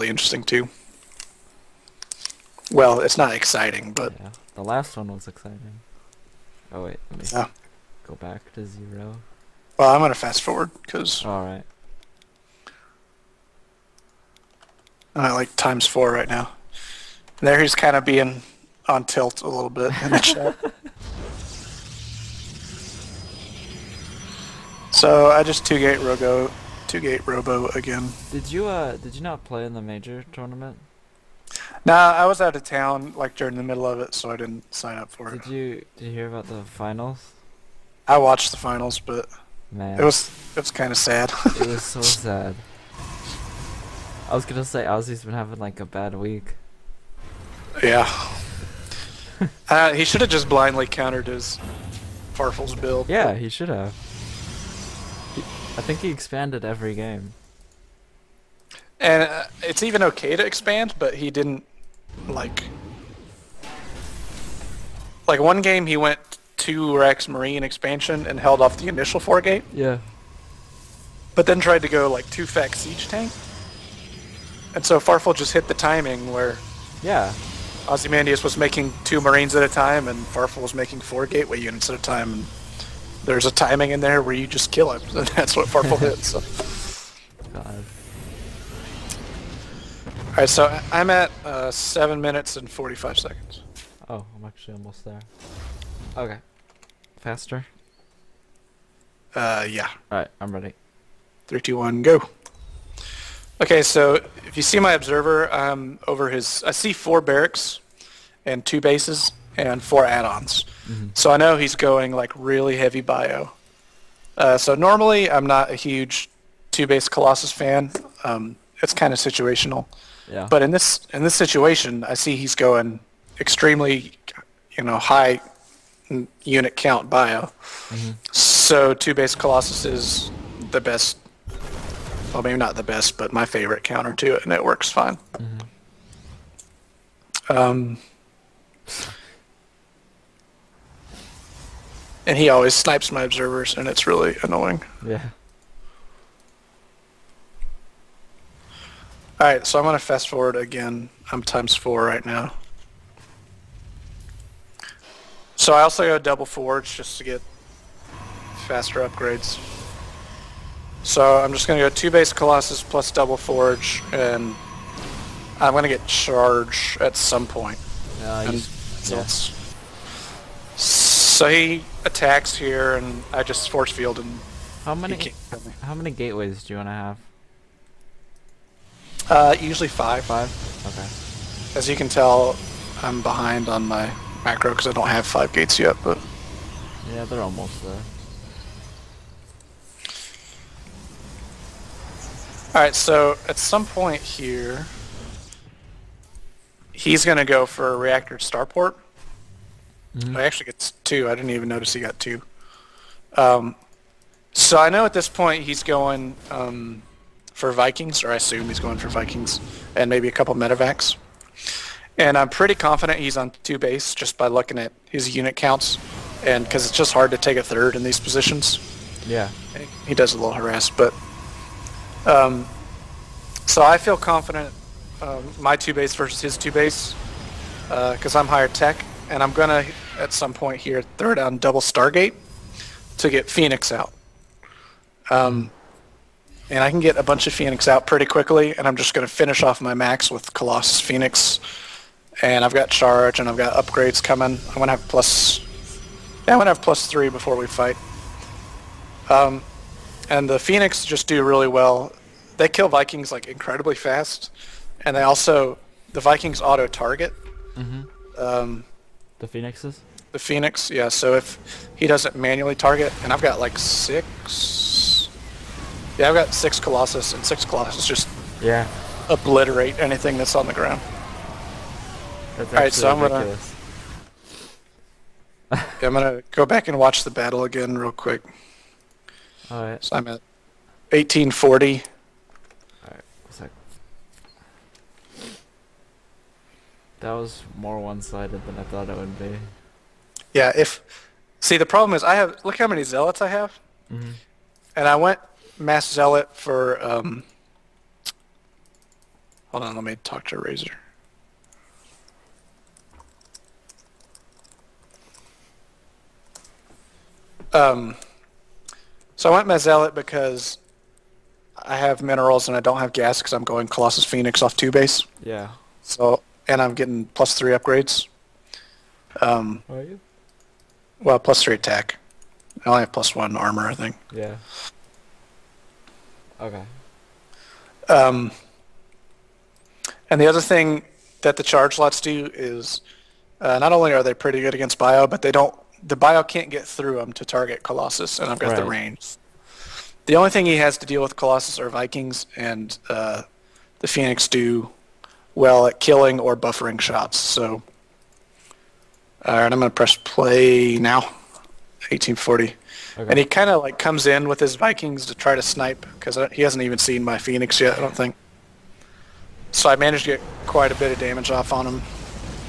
really interesting too. Well, it's not exciting, but Yeah, the last one was exciting. Oh wait, let me yeah. go back to 0. Well, I'm gonna fast forward because Alright. I'm at like ×4 right now. There he's kind of being on tilt a little bit in the chat. So I just two-gate robo again. Did you not play in the major tournament? Nah, I was out of town like during the middle of it, so I didn't sign up for it. Did you hear about the finals? I watched the finals, but Man, it was kind of sad. it was so sad. I was gonna say Ozzy's been having like a bad week. Yeah. He should have just blindly countered his Farfel's build. Yeah, he should have. I think he expanded every game. And it's even okay to expand, but he didn't, like one game he went 2 Rex Marine expansion and held off the initial 4-gate, Yeah. but then tried to go like 2 Fac Siege tank. And so Farfel just hit the timing where Yeah. Ozymandias was making 2 Marines at a time and Farfel was making 4 gateway units at a time. And there's a timing in there where you just kill him. And that's what Farfel did. So. God. Alright, so I'm at 7 minutes and 45 seconds. Oh, I'm actually almost there. Okay. Faster? Yeah. Alright, I'm ready. 3, 2, 1, go. Okay, so if you see my observer, over his, I see 4 barracks and 2 bases and 4 add-ons. So I know he's going like really heavy bio. So normally I'm not a huge 2-base Colossus fan. It's kind of situational. Yeah. But in this situation, I see he's going extremely, high unit count bio. So 2-base Colossus is the best. Well, maybe not the best, but my favorite counter to it, and it works fine. And he always snipes my observers, and it's really annoying. Yeah. Alright, so I'm going to fast forward again. I'm ×4 right now. So I also go double forge just to get faster upgrades. So I'm just going to go 2-base Colossus plus double forge, and I'm going to get charge at some point. Yeah. So he attacks here, and I just force field, and How he many can't kill me. how many gateways do you want to have? Usually 5. 5? Okay. As you can tell, I'm behind on my macro because I don't have 5 gates yet, but Yeah, they're almost there. alright, so at some point here, he's going to go for a reactor starport. I actually get 2. I didn't even notice he got 2. So I know at this point he's going for Vikings, or I assume he's going for Vikings, and maybe a couple medevacs. And I'm pretty confident he's on 2-base just by looking at his unit counts, and because it's just hard to take a third in these positions. Yeah. He does a little harass, but so I feel confident my 2-base versus his 2-base because I'm higher tech, and I'm gonna at some point here throw down double Stargate to get Phoenix out. And I can get a bunch of Phoenix out pretty quickly, and I'm just gonna finish off my max with Colossus Phoenix, and I've got charge and I've got upgrades coming. I'm gonna have +3 before we fight. And the Phoenix just do really well. They kill Vikings like incredibly fast, and the Vikings auto target. The Phoenixes? The Phoenix, yeah. So if he doesn't manually target, and I've got like 6. Yeah, I've got 6 Colossus, and 6 Colossus just Yeah. obliterate anything that's on the ground. That's Alright, so I'm ridiculous. I'm gonna go back and watch the battle again real quick. Alright. So I'm at 1840. Alright, that was more one-sided than I thought it would be. Yeah, see the problem is look how many zealots I have, and I went mass zealot for Hold on, let me talk to Razor. So I went Mazealot because I have minerals and I don't have gas because I'm going Colossus Phoenix off 2 base. Yeah. So, and I'm getting +3 upgrades. Are you? Well, +3 attack. I only have +1 armor, I think. Yeah. Okay. And the other thing that the charge lots do is not only are they pretty good against bio, but they don't. The bio can't get through them to target Colossus, and I've got the range. The only thing he has to deal with Colossus are Vikings, and the Phoenix do well at killing or buffering shots. So, alright, I'm gonna press play now. 1840, and he kind of like comes in with his Vikings to try to snipe because he hasn't even seen my Phoenix yet, I don't think. So I managed to get quite a bit of damage off on him.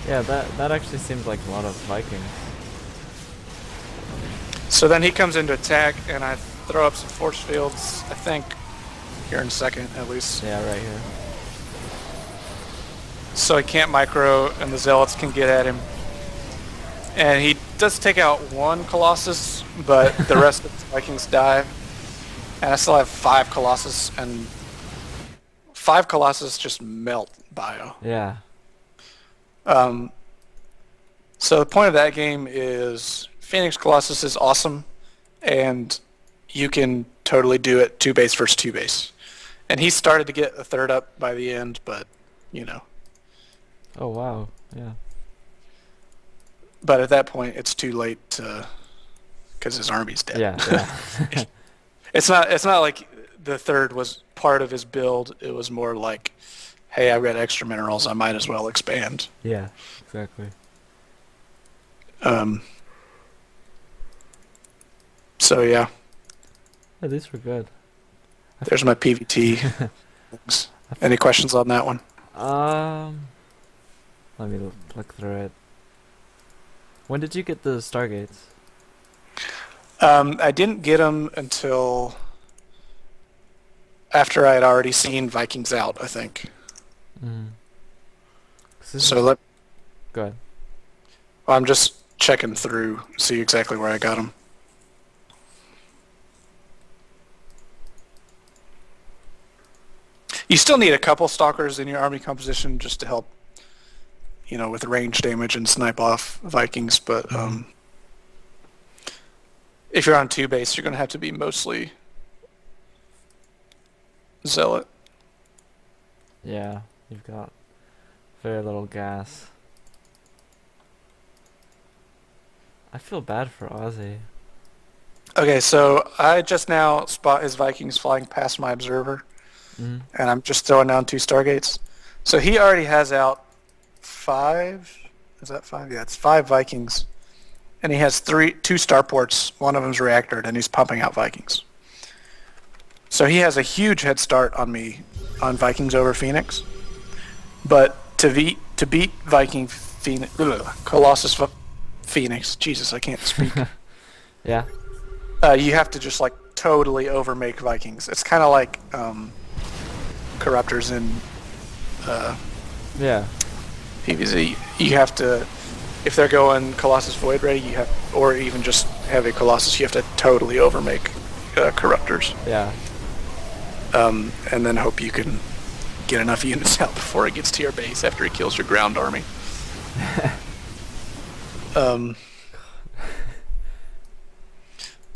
Yeah, that actually seems like a lot of Vikings. So then he comes into attack, and I throw up some force fields, I think, here in a second, at least. Yeah, right here. So he can't micro, and the Zealots can get at him. And he does take out 1 Colossus, but the rest of his Vikings die. And I still have 5 Colossus, and 5 Colossus just melt bio. Yeah. So the point of that game is Phoenix Colossus is awesome, and you can totally do it 2 base versus 2 base. And he started to get a 3rd up by the end, but, you know. Oh, wow. Yeah. But at that point, it's too late to, because his army's dead. Yeah. It's not like the 3rd was part of his build. It was more like, hey, I've got extra minerals. I might as well expand. Yeah, exactly. So yeah. Yeah, these were good. There's my PvT. Any questions on that one? Let me look through it. When did you get the Stargates? I didn't get them until after I had already seen Vikings out, I think. So go ahead. Well, I'm just checking through, see exactly where I got them. You still need a couple stalkers in your army composition just to help, you know, with range damage and snipe off Vikings, but if you're on 2 base, you're going to have to be mostly Zealot. Yeah, you've got very little gas. I feel bad for Ozzy. Okay, so I just now spot his Vikings flying past my observer, and I'm just throwing down 2 Stargates. So he already has out 5. Is that 5? Yeah, it's 5 Vikings, and he has 2 starports. One of them's reactored, and he's pumping out Vikings. So he has a huge head start on me on Vikings over Phoenix. But to beat Viking Phoenix, Colossus Phoenix, Jesus, I can't speak. Yeah. You have to just like totally overmake Vikings. It's kind of like Corruptors in yeah. PvZ. You have to, if they're going Colossus Void Ray, you have, or even just Heavy Colossus, you have to totally overmake Corruptors. Yeah. And then hope you can get enough units out before it gets to your base after he kills your ground army.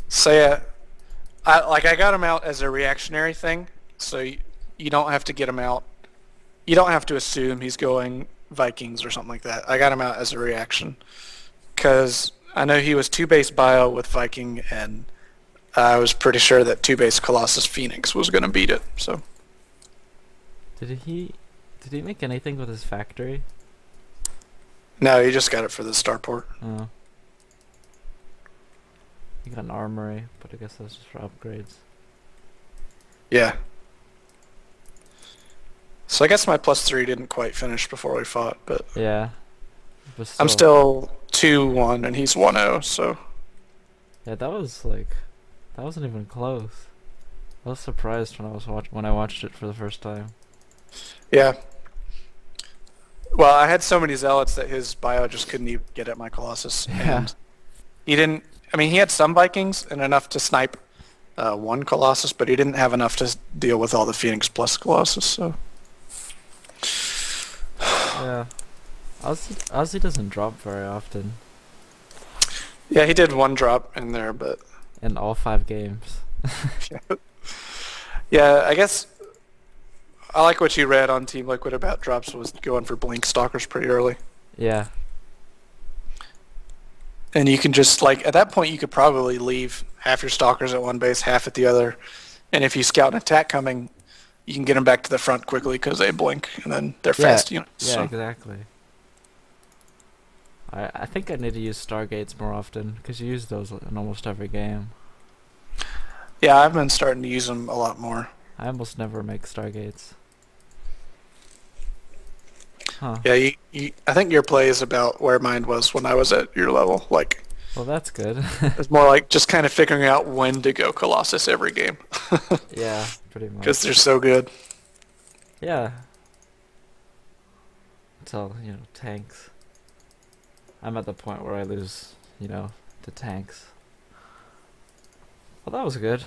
So yeah, I got him out as a reactionary thing, so you don't have to get him out. You don't have to assume he's going Vikings or something like that. I got him out as a reaction because I know he was 2 base bio with Viking, and I was pretty sure that 2 base Colossus Phoenix was going to beat it. So did he make anything with his factory? no, he just got it for the starport. Oh. He got an armory, but I guess that's just for upgrades. Yeah. So I guess my +3 didn't quite finish before we fought, but yeah. I'm still 2-1 and he's 1-0, so yeah, that wasn't even close. I was surprised when I watched it for the first time. yeah. Well, I had so many zealots that his bio just couldn't even get at my Colossus. Yeah. And he didn't. I mean, he had some Vikings and enough to snipe one Colossus, but he didn't have enough to deal with all the Phoenix plus Colossus. So Yeah. Ozzy doesn't drop very often yeah, he did one drop in there, but in all 5 games. yeah, I guess I like what you read on Team Liquid about drops was going for Blink Stalkers pretty early. Yeah. And you can just, like, at that point you could probably leave half your Stalkers at one base, half at the other. And if you scout an attack coming, you can get them back to the front quickly because they blink, and then they're fast units. Yeah, So. exactly. I think I need to use Stargates more often, because you use those in almost every game. Yeah, I've been starting to use them a lot more. I almost never make Stargates. Huh. Yeah, I think your play is about where mine was when I was at your level. Like, Well, that's good. it's more like just kind of figuring out when to go Colossus every game. Yeah, pretty much. Because they're so good. Yeah. Until, tanks. I'm at the point where I lose, to tanks. Well, that was good.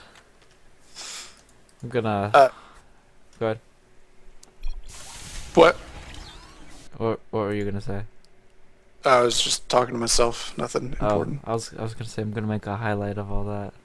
I'm gonna... Go ahead. What? What were you gonna say? I was just talking to myself. Nothing important. I was gonna say I'm gonna make a highlight of all that.